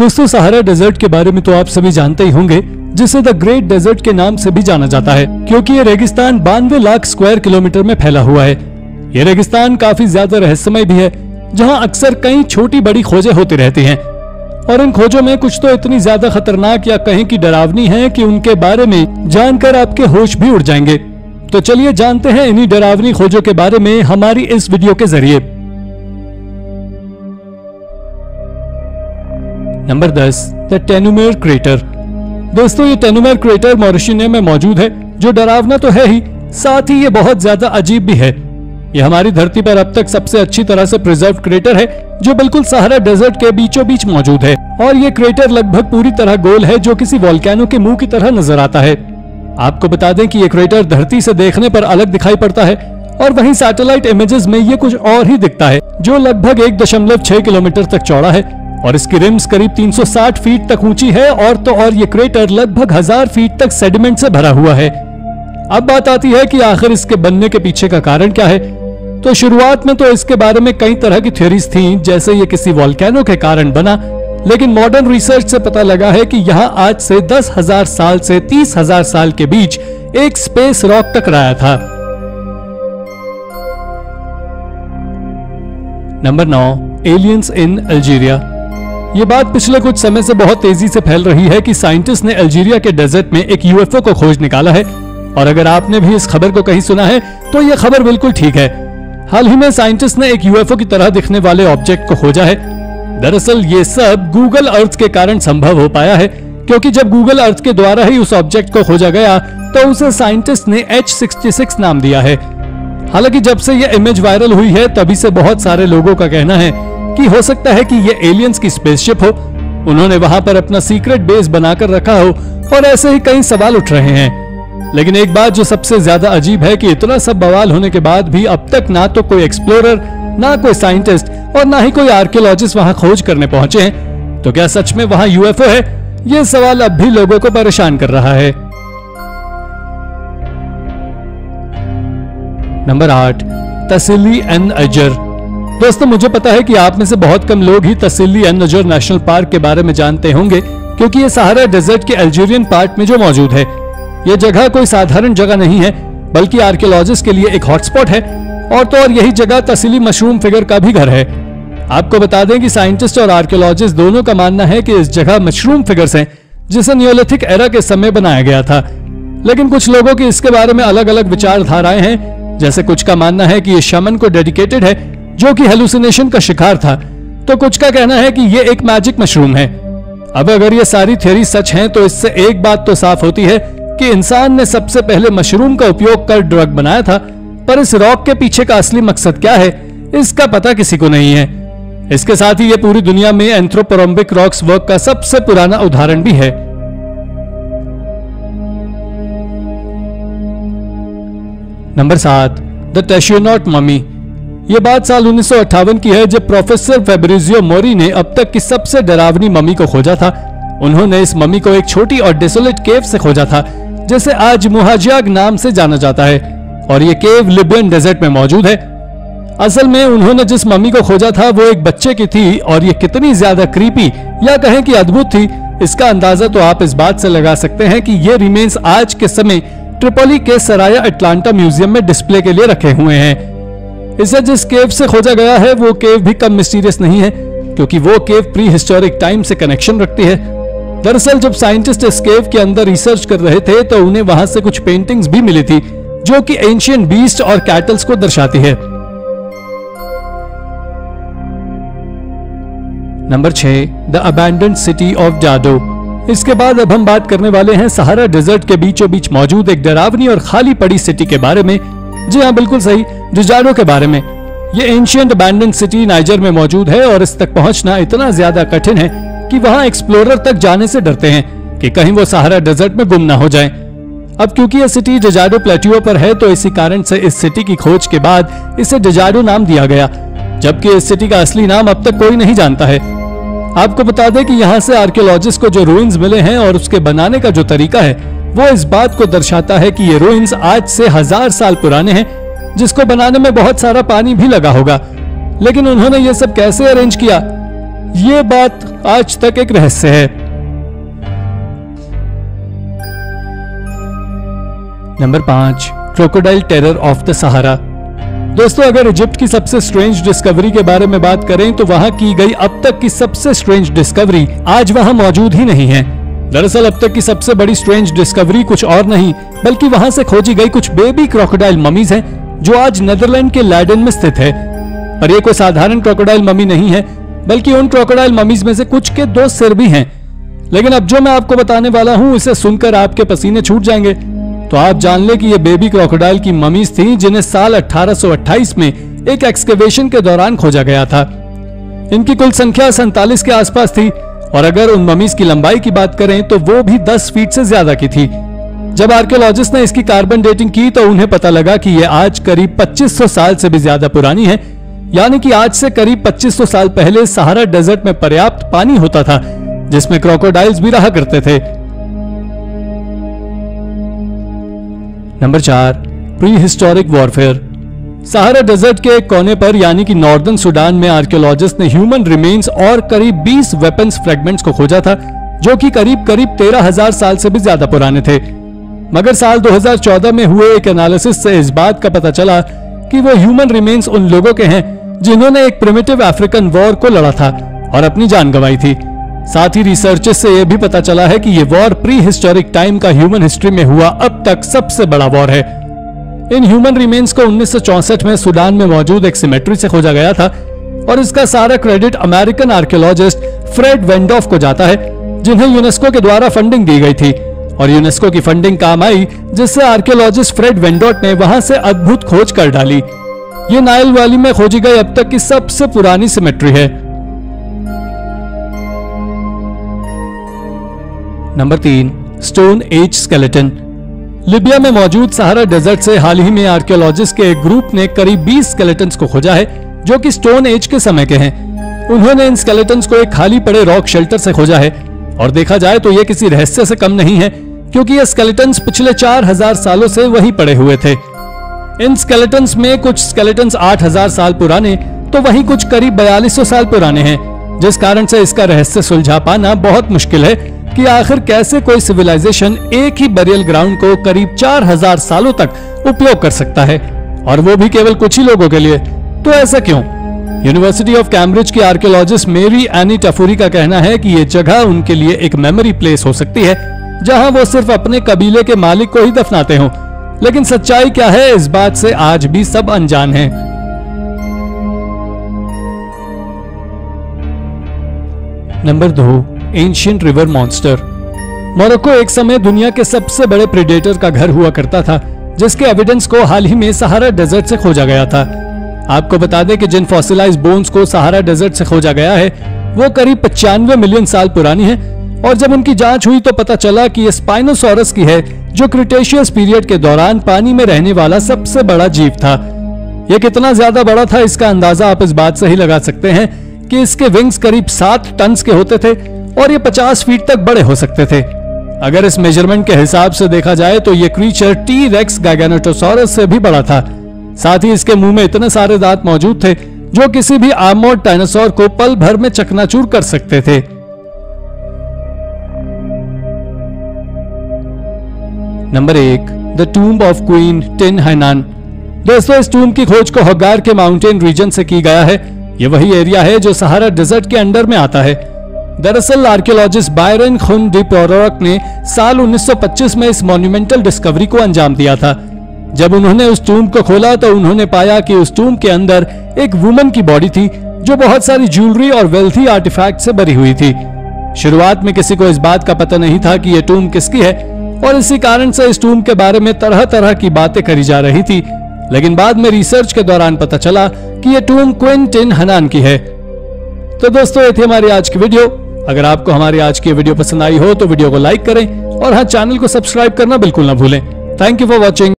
दोस्तों, सहारा डेजर्ट के बारे में तो आप सभी जानते ही होंगे, जिसे द ग्रेट डेजर्ट के नाम से भी जाना जाता है, क्योंकि ये रेगिस्तान 92 लाख स्क्वायर किलोमीटर में फैला हुआ है। ये रेगिस्तान काफी ज्यादा रहस्यमय भी है, जहां अक्सर कई छोटी बड़ी खोजें होती रहती हैं, और इन खोजों में कुछ तो इतनी ज्यादा खतरनाक या कहीं की डरावनी है कि उनके बारे में जानकर आपके होश भी उड़ जाएंगे। तो चलिए जानते हैं इन्हीं डरावनी खोजों के बारे में हमारी इस वीडियो के जरिए। Number 10, the Tenoumer crater. दोस्तों, ये टेनुमेर क्रेटर मॉरिशस में मौजूद है, जो डरावना तो है ही, साथ ही ये बहुत ज्यादा अजीब भी है। ये हमारी धरती पर अब तक सबसे अच्छी तरह से प्रिजर्व क्रेटर है, जो बिल्कुल सहारा डेजर्ट के बीचों बीच मौजूद है। और ये क्रेटर लगभग पूरी तरह गोल है, जो किसी वोल्केनो के मुंह की तरह नजर आता है। आपको बता दें कि ये क्रेटर धरती से देखने पर अलग दिखाई पड़ता है, और वहीं सैटेलाइट इमेजेस में ये कुछ और ही दिखता है, जो लगभग 1.6 किलोमीटर तक चौड़ा है और इसकी रिम्स करीब 360 फीट तक ऊंची है। और तो और ये क्रेटर लगभग 1000 फीट तक सेडिमेंट से भरा हुआ है। अब बात आती है कि आखिर इसके बनने के पीछे का कारण क्या है। तो शुरुआत में तो इसके बारे में कई तरह की थ्योरीज थी, जैसे ये किसी वोल्केनो के कारण बना, लेकिन मॉडर्न रिसर्च से पता लगा है कि यहाँ आज से 10,000 साल से 30,000 साल के बीच एक स्पेस रॉक टकराया था। नंबर 9, एलियंस इन अल्जीरिया। ये बात पिछले कुछ समय से बहुत तेजी से फैल रही है कि साइंटिस्ट ने अल्जीरिया के डेजर्ट में एक यूएफओ को खोज निकाला है, और अगर आपने भी इस खबर को कहीं सुना है तो यह खबर बिल्कुल ठीक है। हाल ही में साइंटिस्ट ने एक यूएफओ की तरह दिखने वाले ऑब्जेक्ट को खोजा है। दरअसल ये सब गूगल अर्थ के कारण संभव हो पाया है, क्योंकि जब गूगल अर्थ के द्वारा ही उस ऑब्जेक्ट को खोजा गया तो उसे साइंटिस्ट ने H66 नाम दिया है। हालांकि जब से यह इमेज वायरल हुई है, तभी से बहुत सारे लोगों का कहना है कि हो सकता है कि ये एलियंस की स्पेसशिप हो, उन्होंने वहां पर अपना सीक्रेट बेस बनाकर रखा हो, और ऐसे ही कई सवाल उठ रहे हैं। लेकिन एक बात जो सबसे ज्यादा अजीब है कि इतना सब बवाल होने के बाद भी अब तक ना तो कोई एक्सप्लोरर, ना कोई साइंटिस्ट और ना ही कोई आर्कियोलॉजिस्ट वहां खोज करने पहुंचे हैं। तो क्या सच में वहां यूएफओ है? ये सवाल अब भी लोगों को परेशान कर रहा है। नंबर 8, तसिली एन अजर। दोस्तों, मुझे पता है कि आप में से बहुत कम लोग ही तसिली एन अजर नेशनल पार्क के बारे में जानते होंगे, क्योंकि ये सहारा डेजर्ट के अल्जीरियन पार्ट में जो मौजूद है। ये जगह कोई साधारण जगह नहीं है, बल्कि आर्कियोलॉजिस्ट के लिए एक हॉटस्पॉट है, और तो और यही जगह तसिली मशरूम फिगर का भी घर है। आपको बता दें कि साइंटिस्ट और आर्कियोलॉजिस्ट दोनों का मानना है कि इस जगह मशरूम फिगर्स हैं, जिसे नियोलिथिक एरा के समय बनाया गया था। लेकिन कुछ लोगों की इसके बारे में अलग अलग विचारधाराएं हैं। जैसे कुछ का मानना है कि ये शमन को डेडिकेटेड है, जो कि हेलुसिनेशन का शिकार था, तो कुछ का कहना है कि ये एक मैजिक मशरूम है। अब अगर ये सारी थ्योरी सच हैं, तो इससे एक बात तो साफ होती है कि इंसान ने सबसे पहले मशरूम का उपयोग कर ड्रग बनाया था, पर इस रॉक के पीछे का असली मकसद क्या है, इसका पता किसी को नहीं है। इसके साथ ही ये पूरी दुनिया में एंथ्रोपोरम्बिक रॉक्स वर्क का सबसे पुराना उदाहरण भी है। नंबर 7, द टेशियोनॉट ममी। ये बात साल 1958 की है, जब प्रोफेसर फेब्रिजियो मोरी ने अब तक की सबसे डरावनी ममी को खोजा था। उन्होंने इस ममी को एक छोटी और डेसोलेट केव से खोजा था, जिसे आज मुहाजियाग नाम से जाना जाता है, और ये केव लिबियन डेजर्ट में मौजूद है। असल में उन्होंने जिस ममी को खोजा था वो एक बच्चे की थी, और ये कितनी ज्यादा क्रीपी या कहें कि अद्भुत थी, इसका अंदाजा तो आप इस बात से लगा सकते हैं कि ये रिमेन्स आज के समय ट्रिपोली के सराया अटलांटा म्यूजियम में डिस्प्ले के लिए रखे हुए हैं। इसे जिस केव से खोजा गया है वो केव भी कम मिस्टीरियस नहीं है, क्योंकि वो केव प्री हिस्टोरिक टाइम से कनेक्शन रखती है। दरअसल जब साइंटिस्ट इस केव के अंदर रिसर्च कर रहे थे, तो उन्हें वहां से कुछ पेंटिंग्स भी मिली थी, जो कि एंशिएंट बीस्ट और कैटल्स को दर्शाती है। Number 6, the abandoned city of जाडो। इसके बाद अब हम बात करने वाले हैं सहारा डेजर्ट के बीचों बीच मौजूद एक डरावनी और खाली पड़ी सिटी के बारे में। जी हाँ, बिल्कुल सही, जाडो के बारे में। ये एंशिएंट अबैंडन्ड सिटी नाइजर में मौजूद है, और इस तक पहुंचना इतना ज्यादा कठिन है कि वहां एक्सप्लोरर तक जाने से डरते हैं कि कहीं वो सहारा डेजर्ट में गुम ना हो जाएं। अब क्योंकि यह सिटी डेजाडो प्लेट्यू पर है, तो इसी कारण से इस सिटी की खोज के बाद इसे डेजाडो नाम दिया गया, जबकि इस सिटी का असली नाम अब तक कोई नहीं जानता है। आपको बता दें कि यहाँ से आर्कियोलॉजिस्ट को जो रूइंस मिले हैं और उसके बनाने का जो तरीका है, वो इस बात को दर्शाता है कि ये रूइंस आज से 1000 साल पुराने हैं, जिसको बनाने में बहुत सारा पानी भी लगा होगा। लेकिन उन्होंने ये सब कैसे अरेंज किया, ये बात आज तक एक रहस्य है। Number 5, crocodile terror of the Sahara. दोस्तों, अगर इजिप्ट की सबसे स्ट्रेंज डिस्कवरी के बारे में बात करें तो वहां की गई अब तक की सबसे स्ट्रेंज डिस्कवरी आज वहां मौजूद ही नहीं है। दरअसल अब तक की सबसे बड़ी स्ट्रेंज डिस्कवरी कुछ और नहीं बल्कि वहां से खोजी गई कुछ बेबी क्रोकोडाइल ममीज हैं जो आज नीदरलैंड के लैडन में स्थित है। पर ये कोई साधारण क्रोकोडाइल ममी नहीं है बल्कि उन क्रोकोडाइल ममीज में से कुछ के 2 सिर भी हैं। लेकिन अब जो मैं आपको बताने वाला हूं इसे सुनकर आपके पसीने छूट जाएंगे। तो आप जान ले कि ये बेबी क्रोकोडाइल की ममीज थी जिन्हें साल 1828 में एक एक्सकेवेशन के दौरान खोजा गया था। इनकी कुल संख्या 47 के आसपास थी और अगर उन ममीज की लंबाई की बात करें तो वो भी 10 फीट से ज्यादा की थी। जब आर्कियोलॉजिस्ट ने इसकी कार्बन डेटिंग की तो उन्हें पता लगा कि ये आज करीब 2500 साल से भी ज्यादा पुरानी है। यानी कि आज से करीब 2500 साल पहले सहारा डेजर्ट में पर्याप्त पानी होता था जिसमें क्रोकोडाइल्स भी रहा करते थे। Number 4, prehistoric warfare. Sahara desert के एक कोने पर यानी कि नॉर्दर्न सूडान में आर्कियोलॉजिस्ट ने ह्यूमन रिमेन्स और करीब 20 वेपन्स फ्रेगमेंट्स को खोजा था जो कि करीब 13,000 साल से भी ज्यादा पुराने थे। मगर साल 2014 में हुए एक एनालिसिस से इस बात का पता चला कि वो ह्यूमन रिमेन्स उन लोगों के हैं जिन्होंने एक प्रिमिटिव अफ्रीकन वॉर को लड़ा था और अपनी जान गंवाई थी। साथ ही रिसर्चेस से यह भी पता चला है कि यह वॉर प्री हिस्टोरिक टाइम का ह्यूमन हिस्ट्री में हुआ अब तक सबसे बड़ा वॉर है। इन ह्यूमन रिमेन्स को 1964 में सूडान में मौजूद एक सिमेट्री से खोजा गया था और इसका सारा क्रेडिट अमेरिकन आर्कियोलॉजिस्ट फ्रेड वेंडॉफ को जाता है जिन्हें यूनेस्को के द्वारा फंडिंग दी गई थी और यूनेस्को की फंडिंग काम आई जिससे आर्कियोलॉजिस्ट फ्रेड वेंडॉट ने वहां से अद्भुत खोज कर डाली। ये नाइल वैली में खोजी गई अब तक की सबसे पुरानी सिमेट्री है। Number 3, stone age skeleton. Libya में मौजूद सहारा डेजर्ट से हाल ही में आर्कियोलॉजिस्ट के एक ग्रुप ने करीब 20 स्केलेटन्स को खोजा है जो कि स्टोन एज के समय के हैं। उन्होंने इन स्केलेटन्स को एक खाली पड़े रॉक शेल्टर से खोजा है और देखा जाए तो ये किसी रहस्य से कम नहीं है क्योंकि ये स्केलेटन्स पिछले 4000 सालों से वहीं पड़े हुए थे। इन स्केलेटन्स में कुछ स्केलेटन्स 8000 साल पुराने तो वहीं कुछ करीब 4200 साल पुराने हैं, जिस कारण से इसका रहस्य सुलझा पाना बहुत मुश्किल है कि आखिर कैसे कोई सिविलाइजेशन एक ही बरियल ग्राउंड को करीब 4000 सालों तक उपयोग कर सकता है और वो भी केवल कुछ ही लोगों के लिए। तो ऐसा क्यों? यूनिवर्सिटी ऑफ कैम्ब्रिज की आर्कियोलॉजिस्ट मेरी एनी टफूरी का कहना है कि ये जगह उनके लिए एक मेमोरी प्लेस हो सकती है जहां वो सिर्फ अपने कबीले के मालिक को ही दफनाते हों। लेकिन सच्चाई क्या है इस बात से आज भी सब अनजान हैं। Number 2, ancient river monster. Morocco एक समय दुनिया के सबसे बड़े प्रेडेटर का घर हुआ करता था जिसके एविडेंस को हाल ही में सहारा डेजर्ट से खोजा गया था। आपको बता दें कि जिन फॉसिलाइज्ड बोन्स को सहारा डेजर्ट से खोजा गया है वो करीब 95 मिलियन साल पुरानी है और जब उनकी जांच हुई तो पता चला कि ये स्पाइनोसॉरस की है जो क्रिटेशियस पीरियड के दौरान पानी में रहने वाला सबसे बड़ा जीव था। यह कितना ज्यादा बड़ा था इसका अंदाजा आप इस बात से ही लगा सकते हैं कि इसके विंग्स करीब 7 टन के होते थे और ये 50 फीट तक बड़े हो सकते थे। अगर इस मेजरमेंट के हिसाब से देखा जाए तो ये क्रीचर टी रेक्स गैगेनोटोसॉरस से भी बड़ा था। साथ ही इसके मुंह में इतने सारे दांत मौजूद थे जो किसी भी आर्मोर्ड डायनासोर को पल भर में चकनाचूर कर सकते थे। Number 1, the tomb of queen tin Hainan. दोस्तों, इस टूम्ब की खोज को हगार के माउंटेन रीजन से की गया है। यह वही एरिया है जो सहारा डेजर्ट के अंडर में आता है। दरअसल आर्कियोलॉजिस्ट बायरन खुन डी पोरोक ने साल 1925 में इस मॉन्यूमेंटल डिस्कवरी को अंजाम दिया था। जब उन्होंने उस टूम्ब को खोला तो उन्होंने पाया कि उस टूम्ब के अंदर एक वुमन की बॉडी थी जो बहुत सारी ज्वेलरी और वेल्थी आर्टिफैक्ट से भरी हुई थी। शुरुआत में किसी को इस बात का पता नहीं था कि यह टूम्ब किसकी है और इसी कारण से इस टूम्ब के बारे में तरह तरह की बातें करी जा रही थी। लेकिन बाद में रिसर्च के दौरान पता चला कि यह टूम्ब क्वीन टिन हैनान की है। तो दोस्तों, ये थी हमारी आज की वीडियो। अगर आपको हमारी आज की वीडियो पसंद आई हो तो वीडियो को लाइक करें और हाँ, चैनल को सब्सक्राइब करना बिल्कुल ना भूलें। Thank you for watching.